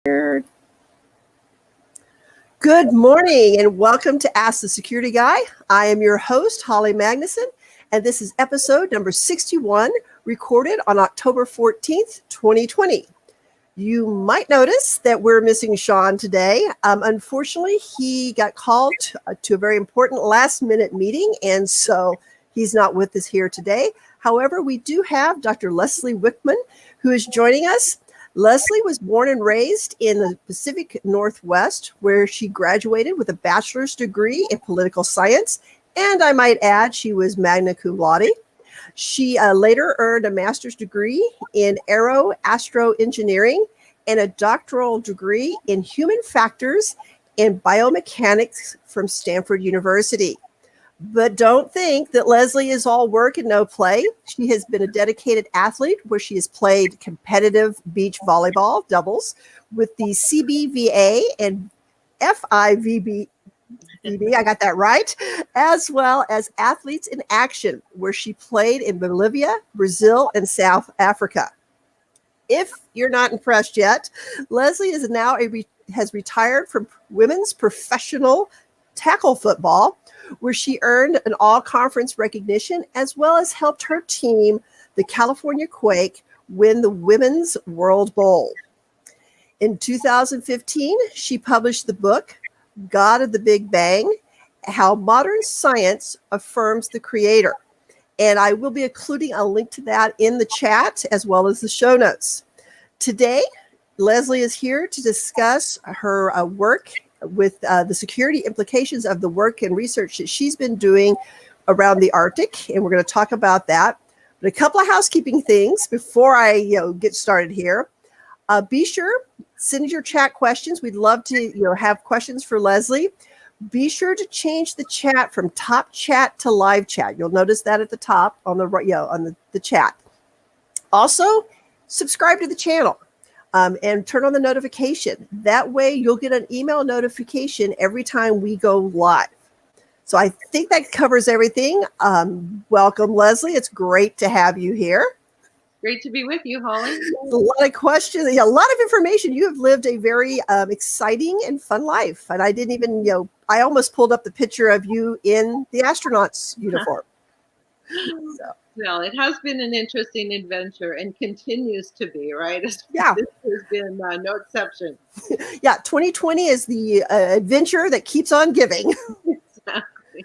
Good morning and welcome to Ask the Security Guy. I am your host, Holly Magnuson, and this is episode number 61, recorded on October 14th, 2020. You might notice that we're missing Shawn today. Unfortunately, he got called to a very important last-minute meeting, and so he's not with us here today. However, we do have Dr. Leslie Wickman, who is joining us. Leslie was born and raised in the Pacific Northwest, where she graduated with a bachelor's degree in political science, and I might add, she was magna cum laude. She later earned a master's degree in astroengineering and a doctoral degree in human factors and biomechanics from Stanford University. But don't think that Leslie is all work and no play. She has been a dedicated athlete where she has played competitive beach volleyball doubles with the CBVA and FIVB. I got that right, as well as Athletes in Action, where she played in Bolivia, Brazil, and South Africa. If you're not impressed yet, Leslie is now has retired from women's professional tackle football, where she earned an all-conference recognition, as well as helped her team, the California Quake, win the Women's World Bowl. In 2015, she published the book, God of the Big Bang, How Modern Science Affirms the Creator. And I will be including a link to that in the chat, as well as the show notes. Today, Leslie is here to discuss her work with the security implications of the work and research that she's been doing around the Arctic, and we're going to talk about that. But a couple of housekeeping things before I get started here. Be sure, send your chat questions. We'd love to have questions for Leslie. Be sure to change the chat from top chat to live chat. You'll notice that at the top on the right, on the chat. Also, subscribe to the channel. And turn on the notification. That way you'll get an email notification every time we go live. So I think that covers everything. Welcome, Leslie. It's great to have you here. Great to be with you, Holly. A lot of questions, a lot of information. You have lived a very exciting and fun life. And I didn't even, I almost pulled up the picture of you in the astronaut's uniform. So. Well, it has been an interesting adventure and continues to be, right? Yeah. This has been no exception. Yeah, 2020 is the adventure that keeps on giving. Exactly.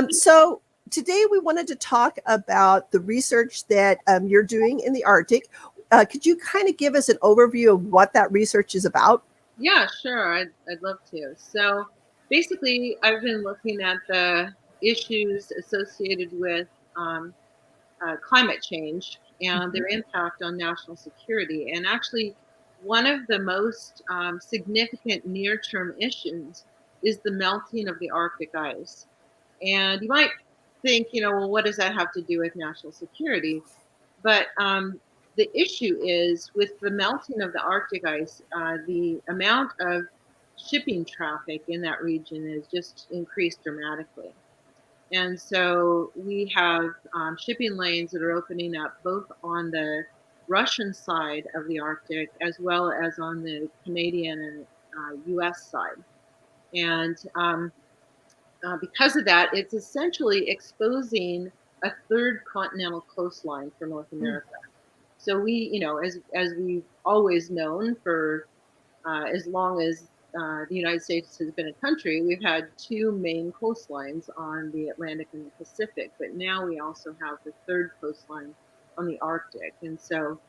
So today we wanted to talk about the research that you're doing in the Arctic. Could you kind of give us an overview of what that research is about? Yeah, sure. I'd love to. So basically, I've been looking at the issues associated with climate change and their impact on national security. And actually, one of the most significant near-term issues is the melting of the Arctic ice. And you might think, well, what does that have to do with national security? But the issue is with the melting of the Arctic ice, the amount of shipping traffic in that region is just increased dramatically. And so we have shipping lanes that are opening up both on the Russian side of the Arctic as well as on the Canadian and US side. And because of that, it's essentially exposing a third continental coastline for North America. So we, as we've always known for as long as the United States has been a country, we've had two main coastlines on the Atlantic and the Pacific, but now we also have the third coastline on the Arctic. And so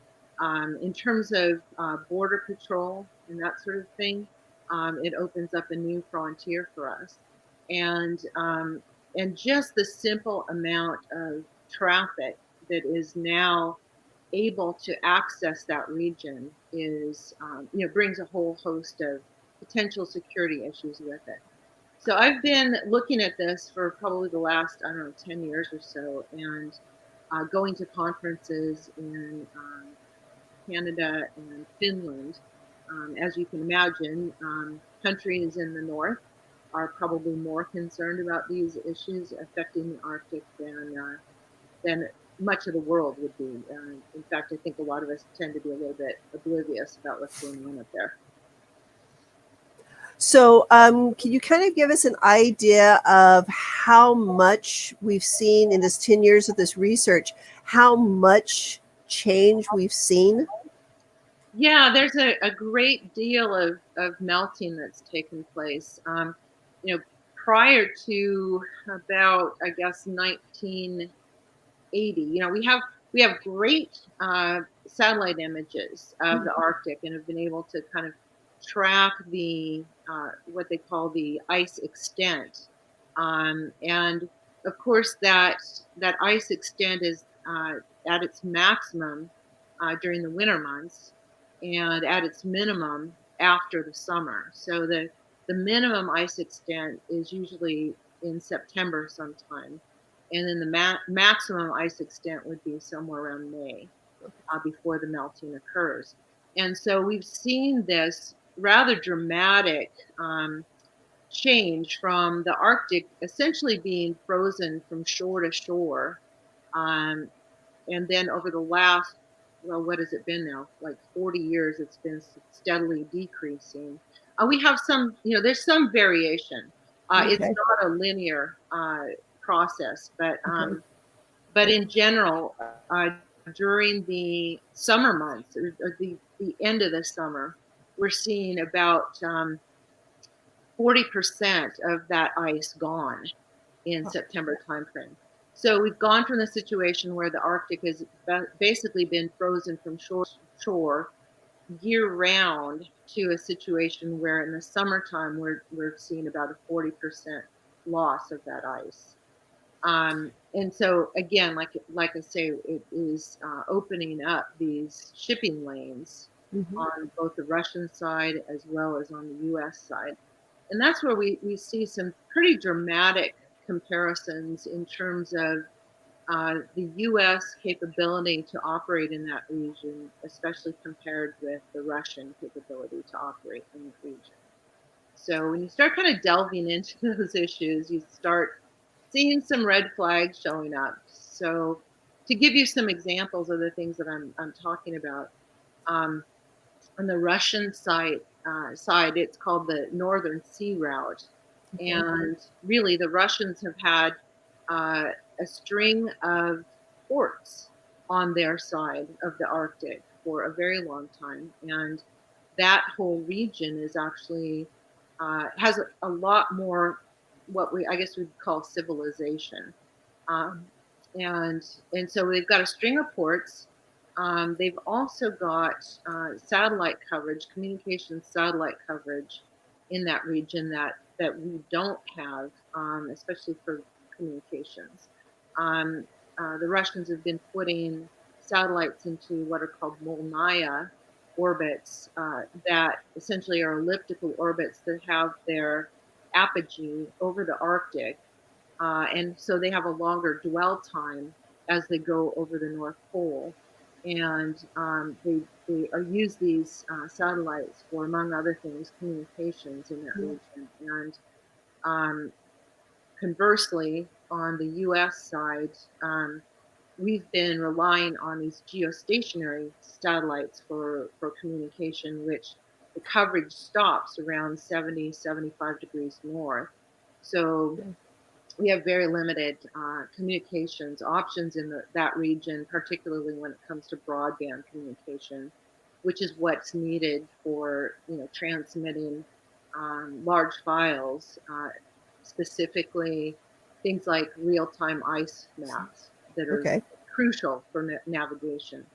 in terms of border patrol and that sort of thing, it opens up a new frontier for us. And just the simple amount of traffic that is now able to access that region is, brings a whole host of potential security issues with it. So I've been looking at this for probably the last, 10 years or so, and going to conferences in Canada and Finland. As you can imagine, countries in the north are probably more concerned about these issues affecting the Arctic than much of the world would be. In fact, I think a lot of us tend to be a little bit oblivious about what's going on up there. So, can you kind of give us an idea of how much we've seen in this 10 years of this research, how much change we've seen? Yeah, there's a great deal of melting that's taken place. You know, prior to about, I guess, 1980, we have great satellite images of the Arctic and have been able to kind of track the what they call the ice extent. And of course, that ice extent is at its maximum during the winter months and at its minimum after the summer. So the minimum ice extent is usually in September sometime, and then the maximum ice extent would be somewhere around May before the melting occurs. And so we've seen this rather dramatic change from the Arctic essentially being frozen from shore to shore. Um, and then over the last, well, what has it been now? Like 40 years, it's been steadily decreasing. We have some, there's some variation. It's Okay. not a linear process, but Okay. but in general, during the summer months or the end of the summer, we're seeing about 40% of that ice gone in September timeframe. So we've gone from the situation where the Arctic has basically been frozen from shore to shore year round to a situation where in the summertime we're seeing about a 40% loss of that ice. And so again, like I say, it is opening up these shipping lanes Mhm. on both the Russian side as well as on the U.S. side. And that's where we see some pretty dramatic comparisons in terms of the U.S. capability to operate in that region, especially compared with the Russian capability to operate in the region. So when you start kind of delving into those issues, you start seeing some red flags showing up. So to give you some examples of the things that I'm talking about, um, on the Russian side, it's called the Northern Sea Route, Okay. and really the Russians have had uh, a string of ports on their side of the Arctic for a very long time, and that whole region is actually has a lot more what we I guess we'd call civilization, um, and so they've got a string of ports. They've also got satellite coverage, communications satellite coverage in that region that we don't have, especially for communications. Um, the Russians have been putting satellites into what are called Molniya orbits that essentially are elliptical orbits that have their apogee over the Arctic, and so they have a longer dwell time as they go over the North Pole. And they are use these satellites for, among other things, communications in that region. And um, conversely, on the U.S. side, we've been relying on these geostationary satellites for communication, which the coverage stops around 70, 75 degrees north. So we have very limited communications options in that region, particularly when it comes to broadband communication, which is what's needed for transmitting large files, specifically things like real-time ice maps that are Okay. crucial for navigation.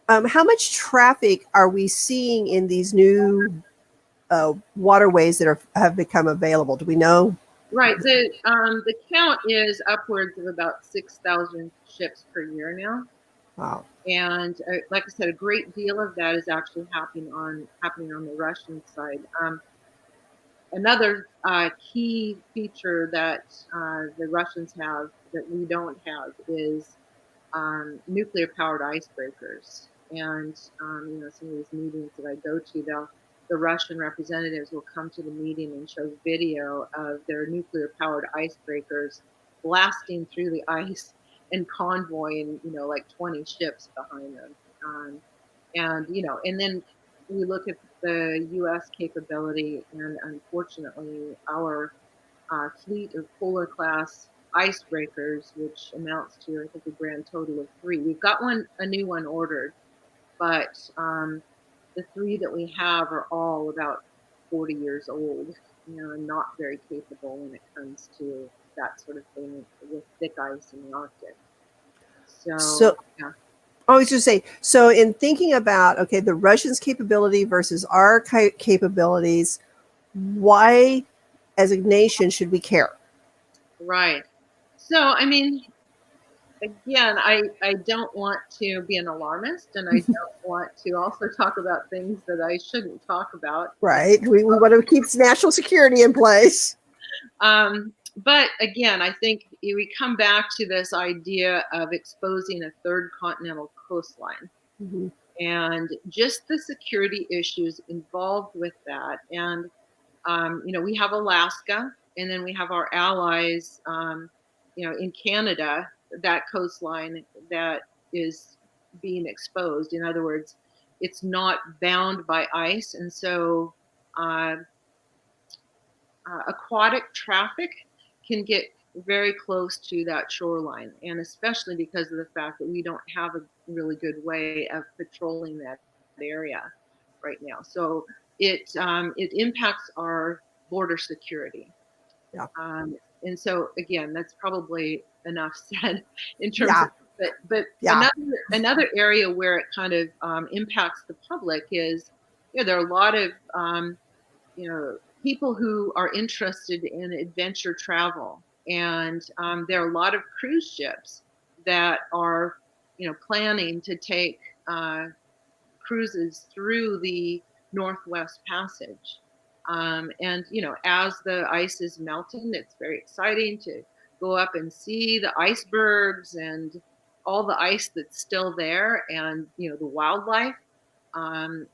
How much traffic are we seeing in these new waterways that have become available? Do we know? Right. The count is upwards of about 6,000 ships per year now. Wow. And like I said, a great deal of that is actually happening on the Russian side. Another key feature that the Russians have that we don't have is nuclear powered icebreakers. And some of these meetings that I go to, the Russian representatives will come to the meeting and show video of their nuclear powered icebreakers blasting through the ice and convoying, like 20 ships behind them. And then we look at the U.S. capability and unfortunately our fleet of polar class icebreakers, which amounts to, I think, a grand total of 3. We've got a new one ordered, but the 3 that we have are all about 40 years old, and not very capable when it comes to that sort of thing with thick ice in the Arctic. So, yeah. I was just saying, so in thinking about, okay, the Russians' capability versus our capabilities, why as a nation should we care? Right. So, I mean, again, I don't want to be an alarmist, and I don't want to also talk about things that I shouldn't talk about. Right. We want to keep national security in place. But again, I think we come back to this idea of exposing a third continental coastline. Mm-hmm. And just the security issues involved with that. And, we have Alaska, and then we have our allies, in Canada, that coastline that is being exposed. In other words, it's not bound by ice. And so aquatic traffic can get very close to that shoreline, and especially because of the fact that we don't have a really good way of patrolling that area right now. So it impacts our border security. Yeah. And so again, that's probably enough said in terms of. But another area where it kind of impacts the public is, there are a lot of people who are interested in adventure travel, and there are a lot of cruise ships that are planning to take cruises through the Northwest Passage. And as the ice is melting, it's very exciting to go up and see the icebergs and all the ice that's still there, and the wildlife. And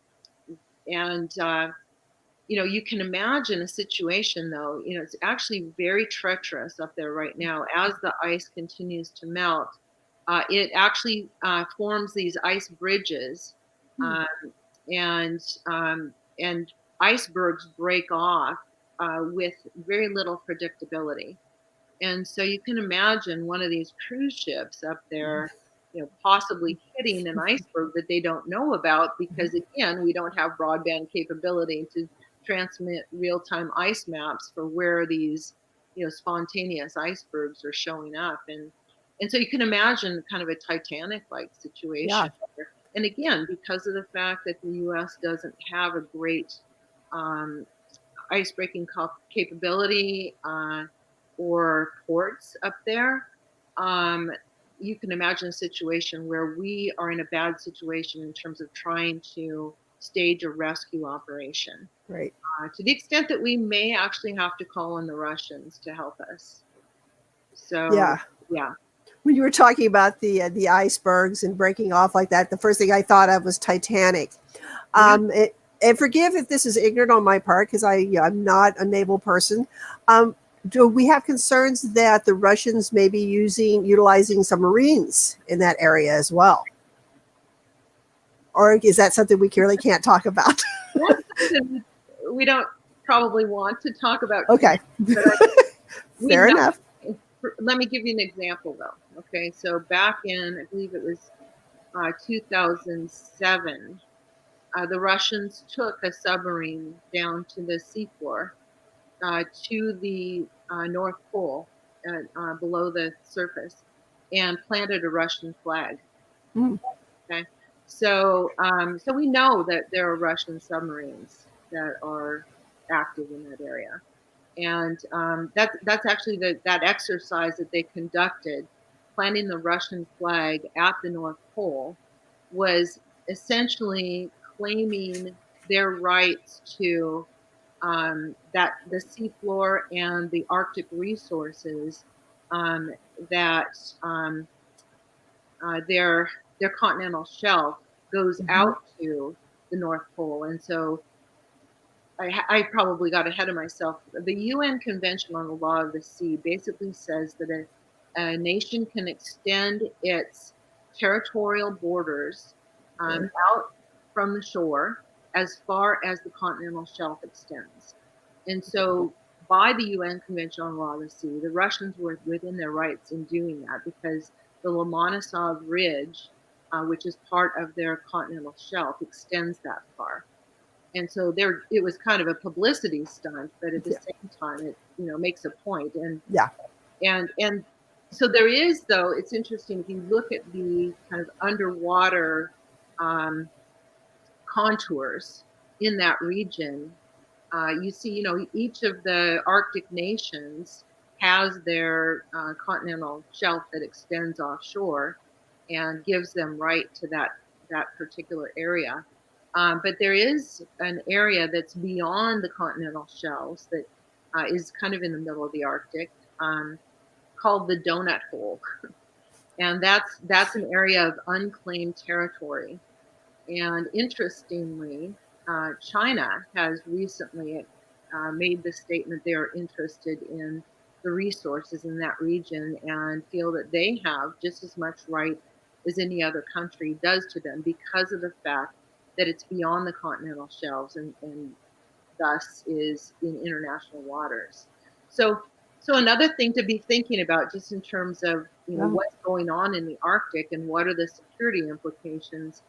you can imagine a situation, though, it's actually very treacherous up there right now. As the ice continues to melt, it actually forms these ice bridges, and icebergs break off with very little predictability. And so you can imagine one of these cruise ships up there, possibly hitting an iceberg that they don't know about, because again, we don't have broadband capability to transmit real-time ice maps for where these, spontaneous icebergs are showing up. And so you can imagine kind of a Titanic-like situation. Yeah. And again, because of the fact that the U.S. doesn't have a great ice-breaking capability or ports up there, you can imagine a situation where we are in a bad situation in terms of trying to stage a rescue operation. Right. To the extent that we may actually have to call on the Russians to help us. So, yeah. When you were talking about the icebergs and breaking off like that, the first thing I thought of was Titanic. And forgive if this is ignorant on my part, because I'm not a naval person. Do we have concerns that the Russians may be utilizing submarines in that area as well? Or is that something we really can't talk about? We don't probably want to talk about. Okay. Fair enough. Let me give you an example, though. Okay, so back in, I believe it was 2007, the Russians took a submarine down to the seafloor, to the North Pole, below the surface, and planted a Russian flag. Okay, so we know that there are Russian submarines that are active in that area. And that's actually that exercise that they conducted, planting the Russian flag at the North Pole, was essentially claiming their rights to that the seafloor and the Arctic resources, that their continental shelf goes out to the North Pole. And so I probably got ahead of myself. The UN Convention on the Law of the Sea basically says that a nation can extend its territorial borders out from the shore as far as the continental shelf extends. And so by the UN Convention on Law of the Sea, the Russians were within their rights in doing that because the Lomonosov Ridge, which is part of their continental shelf, extends that far. And so it was kind of a publicity stunt, but at the same time, it makes a point. And so there is, though, it's interesting if you look at the kind of underwater contours in that region. You see, each of the Arctic nations has their continental shelf that extends offshore and gives them right to that particular area. But there is an area that's beyond the continental shelves that is kind of in the middle of the Arctic, called the Donut Hole. And that's an area of unclaimed territory. And interestingly, China has recently made the statement they are interested in the resources in that region and feel that they have just as much right as any other country does to them because of the fact that it's beyond the continental shelves and thus is in international waters. So another thing to be thinking about just in terms of what's going on in the Arctic and what are the security implications.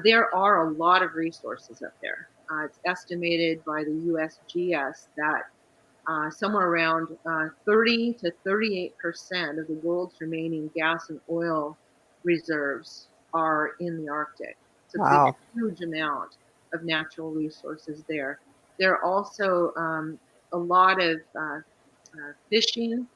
There are a lot of resources up there. It's estimated by the USGS that somewhere around 30 to 38% of the world's remaining gas and oil reserves are in the Arctic. So it's a huge amount of natural resources there. There are also a lot of fishing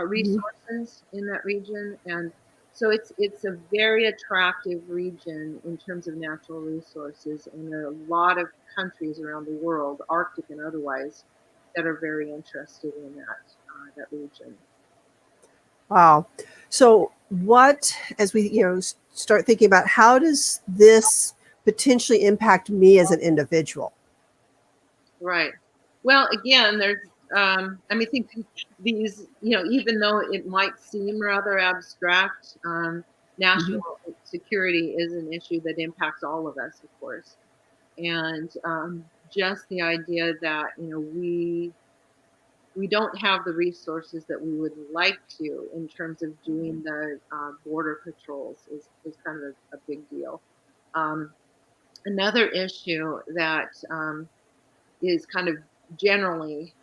resources in that region, and so it's a very attractive region in terms of natural resources, and there are a lot of countries around the world, Arctic and otherwise, that are very interested in that region. Wow. So what, as we start thinking about how does this potentially impact me as an individual? Right. Well, again, there's I think these, even though it might seem rather abstract, national security is an issue that impacts all of us, of course. And just the idea that, we don't have the resources that we would like to in terms of doing the border patrols is kind of a big deal. Another issue that is kind of generally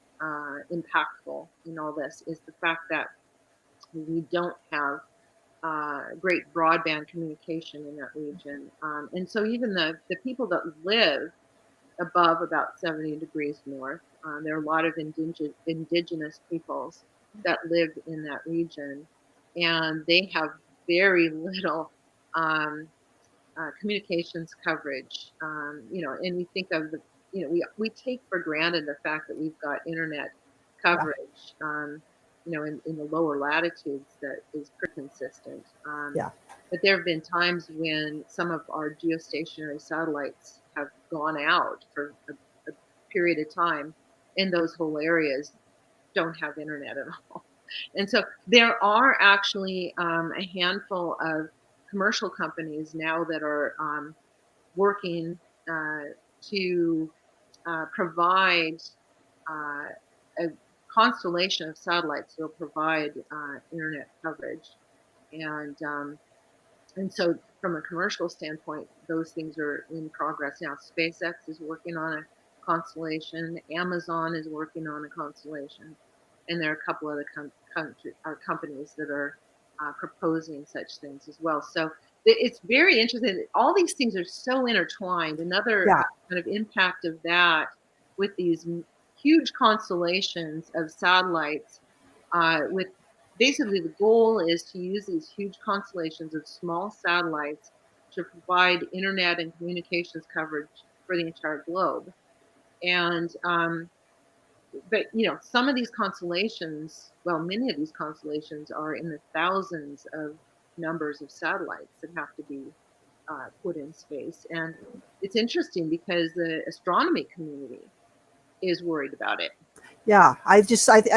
impactful in all this is the fact that we don't have great broadband communication in that region. And so even the people that live above about 70 degrees north, there are a lot of indigenous peoples that live in that region, and they have very little communications coverage. And we think of we take for granted the fact that we've got internet coverage, in the lower latitudes that is pretty consistent. But there have been times when some of our geostationary satellites have gone out for a period of time, and those whole areas don't have internet at all. And so there are actually a handful of commercial companies now that are working to provide a constellation of satellites that will provide internet coverage. And so from a commercial standpoint, those things are in progress now. SpaceX is working on a constellation. Amazon is working on a constellation. And there are a couple other companies that are proposing such things as well. So it's very interesting. All these things are so intertwined. Another kind of impact of that with these huge constellations of satellites, with basically the goal is to use these huge constellations of small satellites to provide internet and communications coverage for the entire globe. And but some of these constellations, many of these constellations are in the thousands of numbers of satellites that have to be put in space. And it's interesting because the astronomy community is worried about it. Yeah, I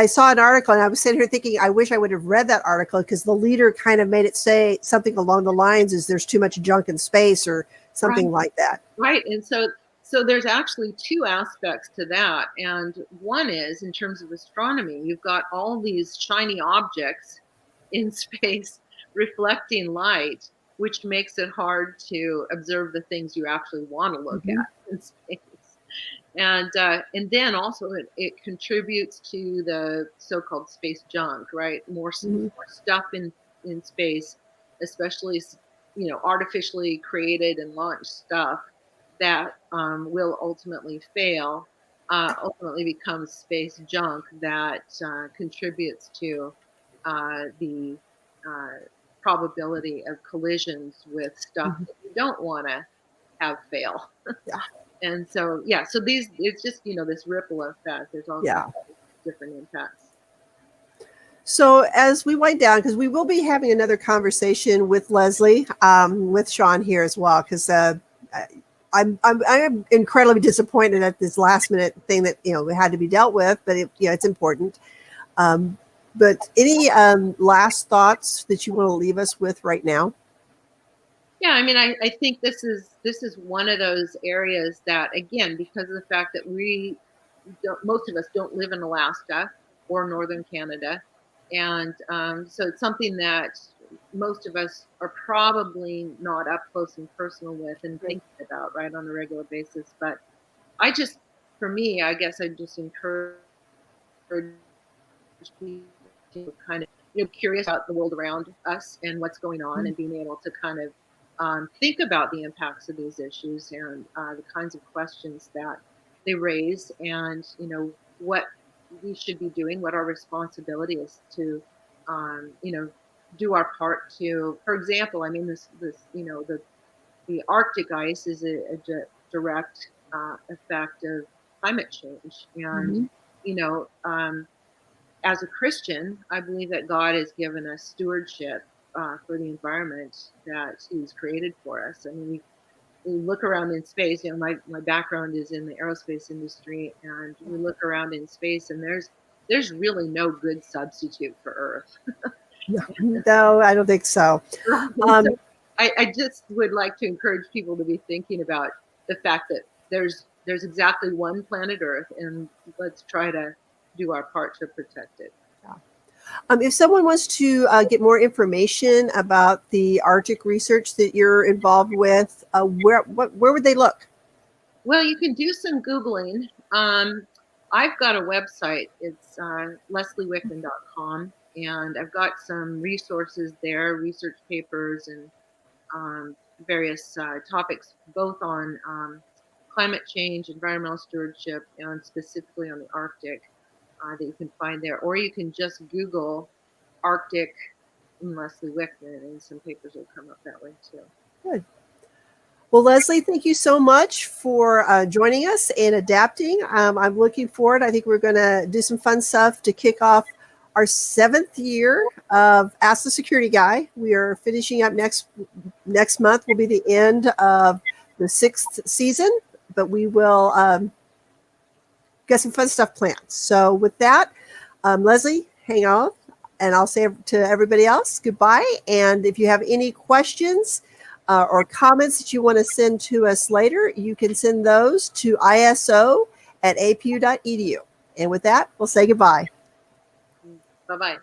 saw an article and I was sitting here thinking, I wish I would have read that article because the leader kind of made it say something along the lines is there's too much junk in space or something like that. Right. And so So there's actually two aspects to that. And one is, in terms of astronomy, you've got all these shiny objects in space reflecting light, which makes it hard to observe the things you actually want to look Mhm. at in space. And then also it contributes to the so-called space junk, right? More Mhm. stuff in space, especially artificially created and launched stuff that will ultimately fail, ultimately becomes space junk that contributes to the probability of collisions with stuff Mhm. that you don't want to have fail. Yeah. And so, yeah, so it's just, this ripple effect. There's all kinds Yeah. of different impacts. So as we wind down, because we will be having another conversation with Leslie, with Shawn here as well, because I'm incredibly disappointed at this last minute thing that had to be dealt with, but it's important. Um, but any last thoughts that you want to leave us with right now? Yeah, I mean, I think this is one of those areas that, again, because of the fact that most of us don't live in Alaska or northern Canada, and so it's something that most of us are probably not up close and personal with and Right. thinking about, right, on a regular basis. But I just, for me, I guess I just encourage people to kind of curious about the world around us and what's going on, Mhm. and being able to kind of think about the impacts of these issues, and the kinds of questions that they raise, and what we should be doing, what our responsibility is to do our part to, for example, I mean, this the Arctic ice is a direct effect of climate change. And Mhm. you know um, as a Christian, I believe that God has given us stewardship for the environment that He's created for us. I mean, we look around in space. My background is in the aerospace industry, and we look around in space, and there's really no good substitute for Earth. No, no, I don't think so. Right. So Um, I just would like to encourage people to be thinking about the fact that there's exactly one planet Earth, and let's try to do our part to protect it. if someone wants to get more information about the Arctic research that you're involved with, where would they look? Well, you can do some Googling. I've got a website. It's lesliewickman.com, and I've got some resources there, research papers, and various topics, both on climate change, environmental stewardship, and specifically on the Arctic, that you can find there. Or you can just Google Arctic and Leslie Wickman, and some papers will come up that way too. Good. Well, Leslie, thank you so much for joining us and adapting. I'm looking forward. I think we're going to do some fun stuff to kick off our 7th year of Ask the Security Guy. We are finishing up next month. Will be the end of the 6th season, but we will get some fun stuff planned. So with that, Leslie, hang on, and I'll say to everybody else goodbye. And if you have any questions or comments that you want to send to us later, you can send those to iso@apu.edu. And with that, we'll say goodbye. Bye bye.